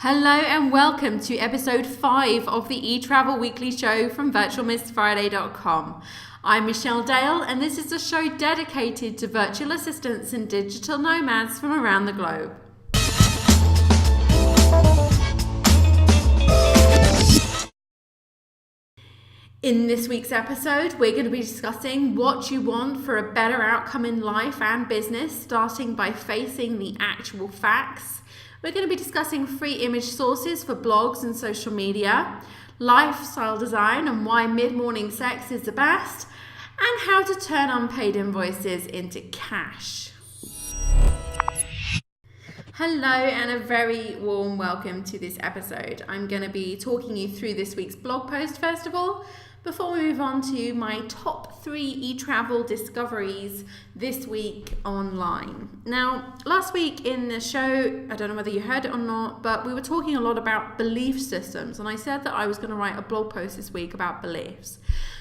Hello and welcome to episode 5 of the eTravel weekly show from virtualmissfriday.com. I'm Michelle Dale and this is a show dedicated to virtual assistants and digital nomads from around the globe. In this week's episode, we're going to be discussing what you want for a better outcome in life and business, starting by facing the actual facts. We're going to be discussing free image sources for blogs and social media, lifestyle design and why mid-morning sex is the best, and how to turn unpaid invoices into cash. Hello and a very warm welcome to this episode. I'm going to be talking you through this week's blog post first of all, before we move on to my top 3 eTravel discoveries this week online. Now, last week in the show, I don't know whether you heard it or not, but we were talking a lot about belief systems, and I said that I was going to write a blog post this week about beliefs.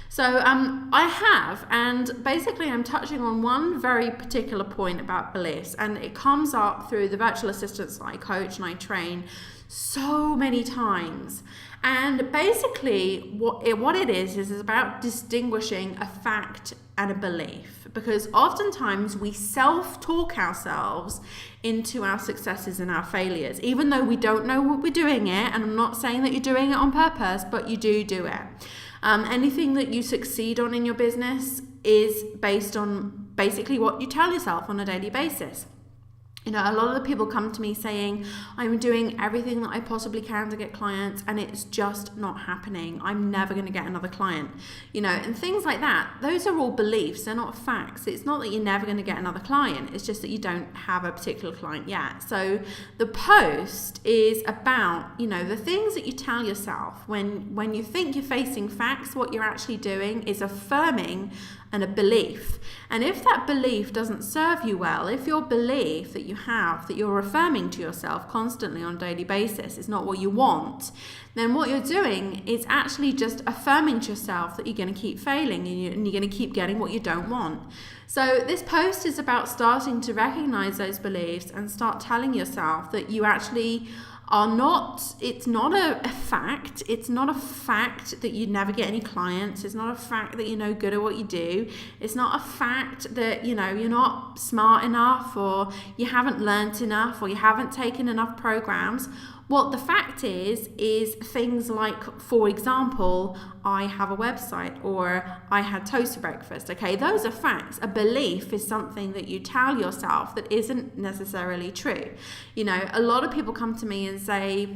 So I have, and basically I'm touching on one very particular point about beliefs, and it comes up through the virtual assistants that I coach and I train so many times. And basically what it is about distinguishing a fact and a belief, because oftentimes we self-talk ourselves into our successes and our failures, even though we don't know what we're doing it. And I'm not saying that you're doing it on purpose, but you do it. Anything that you succeed on in your business is based on basically what you tell yourself on a daily basis. You know, a lot of the people come to me saying, I'm doing everything that I possibly can to get clients and it's just not happening. I'm never going to get another client, you know, and things like that. Those are all beliefs. They're not facts. It's not that you're never going to get another client. It's just that you don't have a particular client yet. So the post is about, you know, the things that you tell yourself when you think you're facing facts. What you're actually doing is affirming and a belief. And if that belief doesn't serve you well, if your belief that you have, that you're affirming to yourself constantly on a daily basis is not what you want, then what you're doing is actually just affirming to yourself that you're going to keep failing and you're going to keep getting what you don't want. So this post is about starting to recognize those beliefs and start telling yourself that you actually are not, it's not a fact. It's not a fact that you never get any clients. It's not a fact that you're no good at what you do. It's not a fact that, you know, you're not smart enough or you haven't learnt enough or you haven't taken enough programs. What the fact is things like, for example, I have a website or I had toast for breakfast. Okay, those are facts. A belief is something that you tell yourself that isn't necessarily true. You know, a lot of people come to me and say,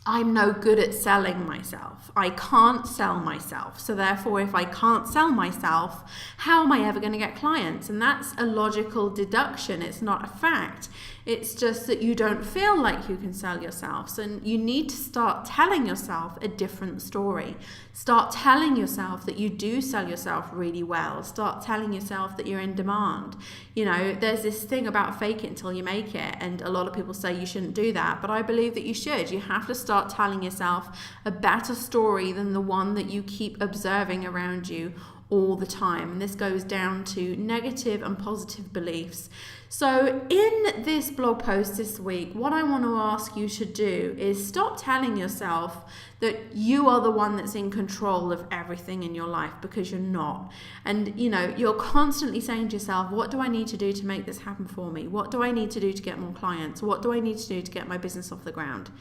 I'm no good at selling myself. I can't sell myself. So therefore, if I can't sell myself, how am I ever going to get clients? And that's a logical deduction. It's not a fact. It's just that you don't feel like you can sell yourself. So you need to start telling yourself a different story. Start telling yourself that you do sell yourself really well. Start telling yourself that you're in demand. You know, there's this thing about fake it until you make it. And a lot of people say you shouldn't do that. But I believe that you should. You have to start telling yourself a better story than the one that you keep observing around you all the time. And this goes down to negative and positive beliefs. So in this blog post this week, what I want to ask you to do is stop telling yourself that you are the one that's in control of everything in your life, because you're not. And you know, you're constantly saying to yourself, what do I need to do to make this happen for me? What do I need to do to get more clients? What do I need to do to get my business off the ground?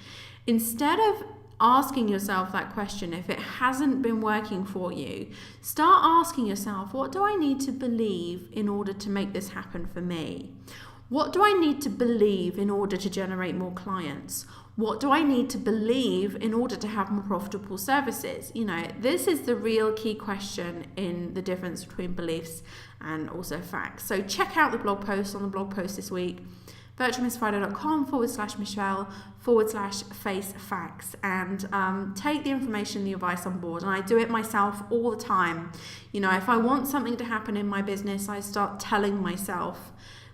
Instead of asking yourself that question, if it hasn't been working for you, start asking yourself, what do I need to believe in order to make this happen for me? What do I need to believe in order to generate more clients? What do I need to believe in order to have more profitable services? You know, this is the real key question in the difference between beliefs and also facts. So check out the blog post on the blog post this week, virtualmissfriday.com/Michelle/face facts, and take the information, the advice on board. And I do it myself all the time. You know, if I want something to happen in my business, I start telling myself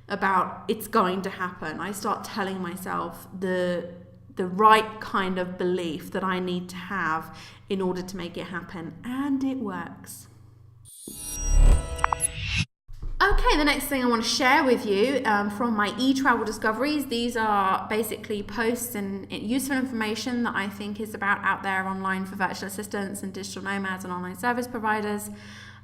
about it's going to happen. I start telling myself the right kind of belief that I need to have in order to make it happen, and it works. Okay, the next thing I want to share with you from my eTravel discoveries, these are basically posts and useful information that I think is about out there online for virtual assistants and digital nomads and online service providers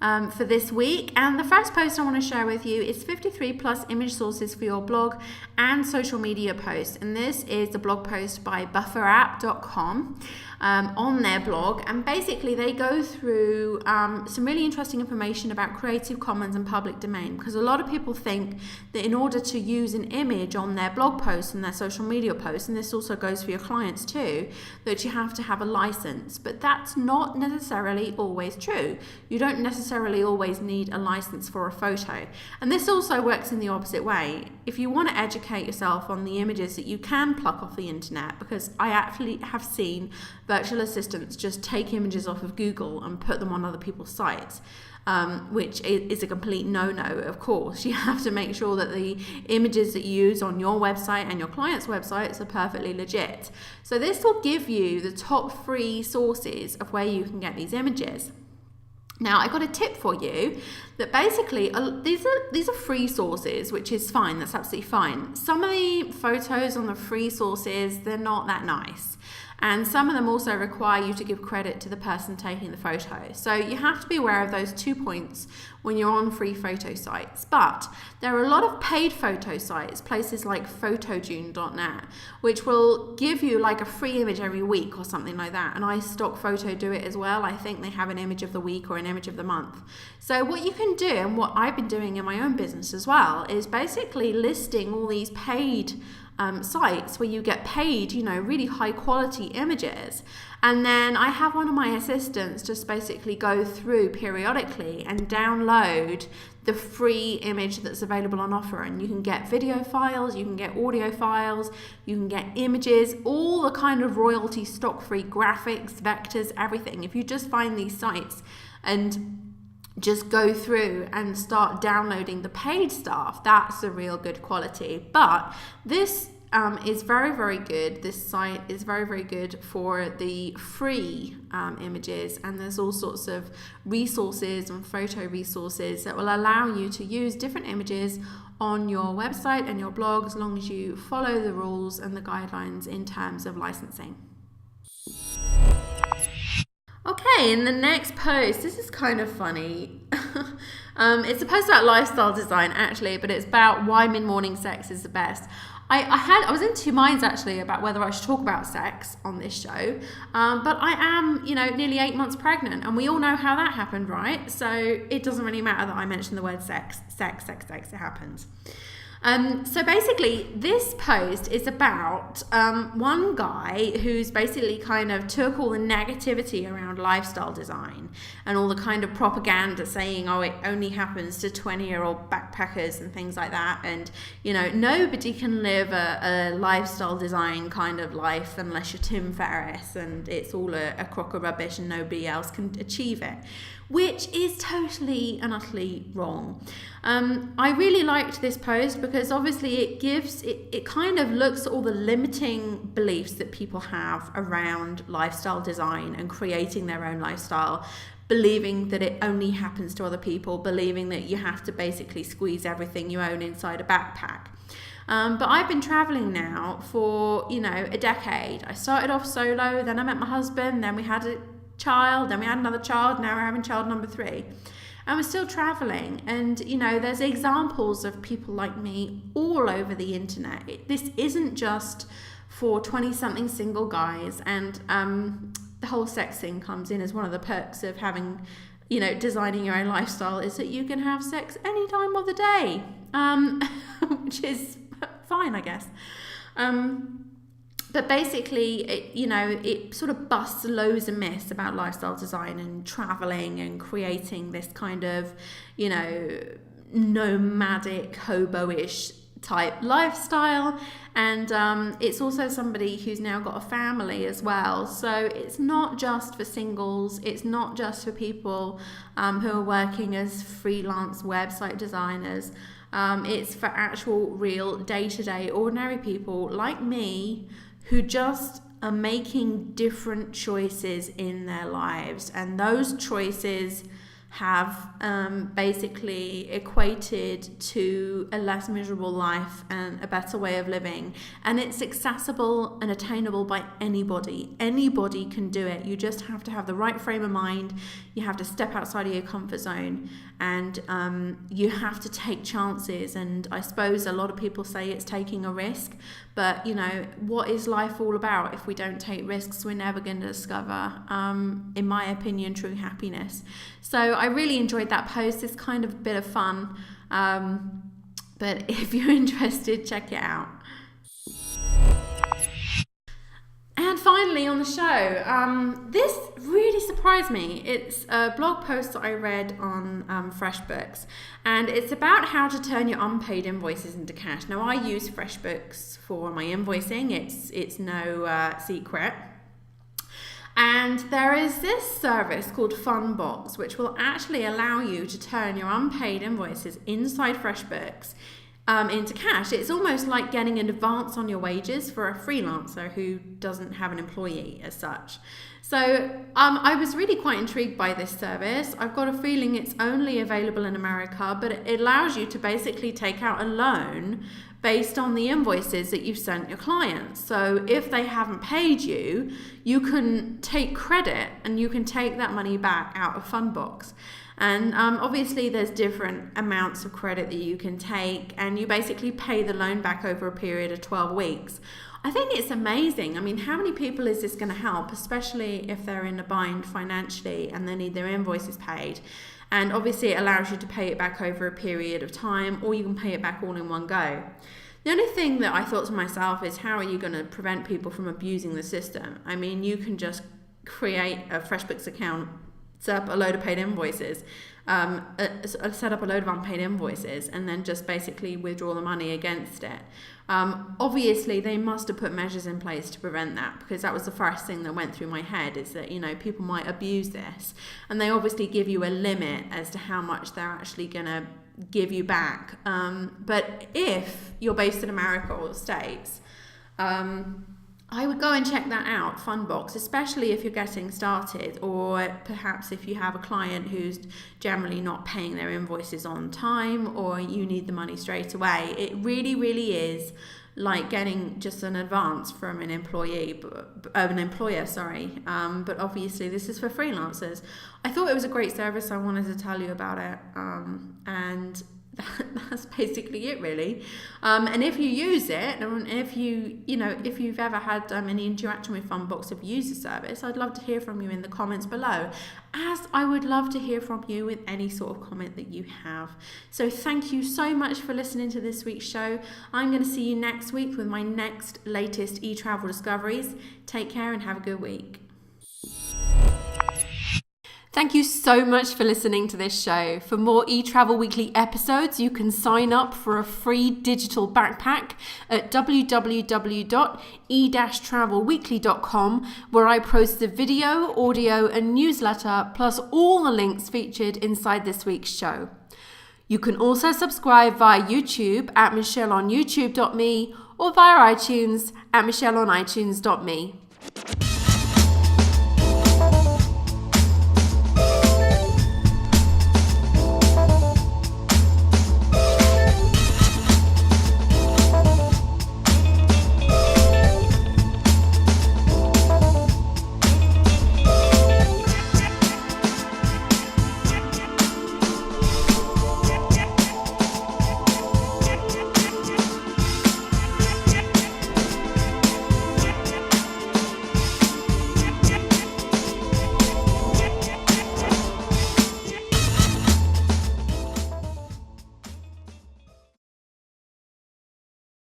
for this week. And the first post I want to share with you is 53 plus image sources for your blog and social media posts. And this is a blog post by bufferapp.com on their blog. And basically they go through some really interesting information about Creative Commons and public domain, because a lot of people think that in order to use an image on their blog posts and their social media posts, and this also goes for your clients too, that you have to have a license. But that's not necessarily always true. You don't necessarily always need a license for a photo. And this also works in the opposite way. If you want to educate yourself on the images that you can pluck off the internet, because I actually have seen virtual assistants just take images off of Google and put them on other people's sites, which is a complete no-no, of course. You have to make sure that the images that you use on your website and your clients' websites are perfectly legit. So this will give you the top 3 sources of where you can get these images. Now, I got a tip for you that basically these are free sources, which is fine. That's absolutely fine. Some of the photos on the free sources, they're not that nice. And some of them also require you to give credit to the person taking the photo. So you have to be aware of those 2 points when you're on free photo sites. But there are a lot of paid photo sites, places like photojune.net, which will give you like a free image every week or something like that. And iStockPhoto do it as well. I think they have an image of the week or an image of the month. So what you can do, and what I've been doing in my own business as well, is basically listing all these paid sites where you get paid, really high quality images. And then I have one of my assistants just basically go through periodically and download the free image that's available on offer. And you can get video files, you can get audio files, you can get images, all the kind of royalty stock free graphics, vectors, everything. If you just find these sites and just go through and start downloading the paid stuff, that's a real good quality. But this is very, very good. This site is very, very good for the free images, and there's all sorts of resources and photo resources that will allow you to use different images on your website and your blog, as long as you follow the rules and the guidelines in terms of licensing. Okay, in the next post, this is kind of funny. It's a post about lifestyle design actually, but it's about why mid-morning sex is the best. I was in 2 minds actually about whether I should talk about sex on this show, but I am, nearly 8 months pregnant, and we all know how that happened, right? So it doesn't really matter that I mention the word sex, it happens. So basically this post is about one guy who's basically kind of took all the negativity around lifestyle design and all the kind of propaganda saying, oh, it only happens to 20-year-old backpackers and things like that, and nobody can live a lifestyle design kind of life unless you're Tim Ferriss, and it's all a crock of rubbish and nobody else can achieve it, which is totally and utterly wrong. I really liked this post because obviously it kind of looks at all the limiting beliefs that people have around lifestyle design and creating their own lifestyle, believing that it only happens to other people, believing that you have to basically squeeze everything you own inside a backpack. But I've been traveling now for, a decade. I started off solo, then I met my husband, then we had a child, then we had another child, now we're having child number 3. And we're still traveling, and there's examples of people like me all over the internet. This isn't just for 20-something single guys, and the whole sex thing comes in as one of the perks of having, designing your own lifestyle, is that you can have sex any time of the day, which is fine, I guess. But basically, it sort of busts loads of myths about lifestyle design and traveling and creating this kind of, nomadic, hobo-ish type lifestyle. And it's also somebody who's now got a family as well. So it's not just for singles. It's not just for people who are working as freelance website designers. It's for actual, real, day-to-day, ordinary people like me, who just are making different choices in their lives. And those choices have basically equated to a less miserable life and a better way of living. And it's accessible and attainable by anybody. Anybody can do it. You just have to have the right frame of mind. You have to step outside of your comfort zone, and you have to take chances. And I suppose a lot of people say it's taking a risk, but what is life all about if we don't take risks? We're never going to discover, in my opinion, true happiness. So I really enjoyed that post. It's kind of a bit of fun, but if you're interested, check it out. And finally on the show, this really surprised me. It's a blog post that I read on FreshBooks, and it's about how to turn your unpaid invoices into cash. Now, I use FreshBooks for my invoicing. It's no secret. And there is this service called Funbox, which will actually allow you to turn your unpaid invoices inside FreshBooks into cash. It's almost like getting an advance on your wages for a freelancer who doesn't have an employee as such. So I was really quite intrigued by this service. I've got a feeling it's only available in America, but it allows you to basically take out a loan based on the invoices that you've sent your clients. So if they haven't paid you, you can take credit and you can take that money back out of Funbox. And obviously there's different amounts of credit that you can take, and you basically pay the loan back over a period of 12 weeks. I think it's amazing. I mean, how many people is this going to help, especially if they're in a bind financially and they need their invoices paid? And obviously it allows you to pay it back over a period of time, or you can pay it back all in one go. The only thing that I thought to myself is, how are you going to prevent people from abusing the system? I mean, you can just create a FreshBooks account, set up a load of paid invoices, set up a load of unpaid invoices, and then just basically withdraw the money against it. Obviously, they must have put measures in place to prevent that, because that was the first thing that went through my head, is that, people might abuse this. And they obviously give you a limit as to how much they're actually going to give you back. But if you're based in America or the States, I would go and check that out, Funbox, especially if you're getting started, or perhaps if you have a client who's generally not paying their invoices on time, or you need the money straight away. It really, really is like getting just an advance from an employer, but obviously this is for freelancers. I thought it was a great service. I wanted to tell you about it, and that's basically it, really. And if you use it, and if you've ever had any interaction with Funbox, if you use the service, I'd love to hear from you in the comments below, as I would love to hear from you with any sort of comment that you have. So thank you so much for listening to this week's show. I'm going to see you next week with my next latest eTravel discoveries. Take care and have a good week. Thank you so much for listening to this show. For more eTravel Weekly episodes, you can sign up for a free digital backpack at www.e-travelweekly.com, where I post the video, audio, and newsletter, plus all the links featured inside this week's show. You can also subscribe via YouTube at michelleonyoutube.me, or via iTunes at michelleonitunes.me.